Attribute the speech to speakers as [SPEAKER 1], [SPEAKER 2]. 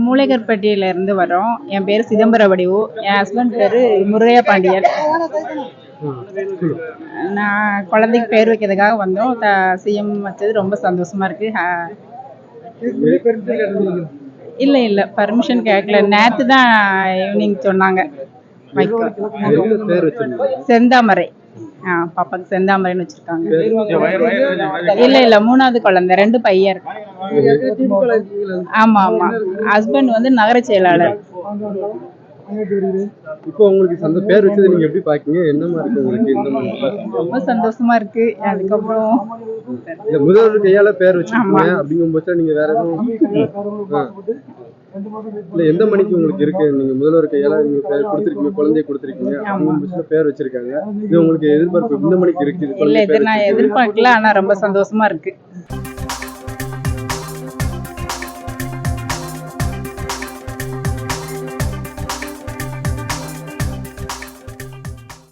[SPEAKER 1] மூளைகர்பட்டியில இருந்து வரோம். என் பேர் சிதம்பர வடிவு. என் ஹஸ்பண்ட் பேரு முருகையா பாண்டியன். நான் குழந்தைக்கு பேர் வைக்கிறதுக்காக வந்தோம். சிஎம் வச்சது ரொம்ப சந்தோஷமா இருக்கு. இல்ல பர்மிஷன் கேட்கல. நேத்து தான் ஈவினிங் சொன்னாங்க. செந்தாமரை. பாப்பாக்கு செந்தாமரைன்னு வச்சிருக்காங்க. இல்ல 3வது குழந்தை, 2 பையன் இருக்கு. ஆமா. ஹஸ்பண்ட் வந்து நகர செயலாளர்.
[SPEAKER 2] இப்போ உங்களுக்கு பேர் வச்சது நீங்க எப்படி பாக்கீங்க? என்னமா இருக்கு உங்களுக்கு? இந்த மாதிரி
[SPEAKER 1] ரொம்ப சந்தோஷமா இருக்கு. அதுக்கப்புறம்
[SPEAKER 2] இந்த முதல்வர் கையால பேர் வச்சிருக்கீங்க அப்படிங்கும்போது நீங்க வேற எதுவும் இல்ல எந்த மணிக்கு உங்களுக்கு இருக்கு? நீங்க முதல்வர் கையால நீங்க பேர் கொடுத்திருக்கீங்க, குழந்தைய கொடுத்திருக்கீங்க, அப்படிங்கும்போது பேர் வச்சிருக்காங்க. இது உங்களுக்கு எதிர்பார்ப்பு இந்த மணிக்கு இருக்கு?
[SPEAKER 1] இல்ல, இது நான் எதிர்பார்க்கல. ஆனா ரொம்ப சந்தோஷமா இருக்கு.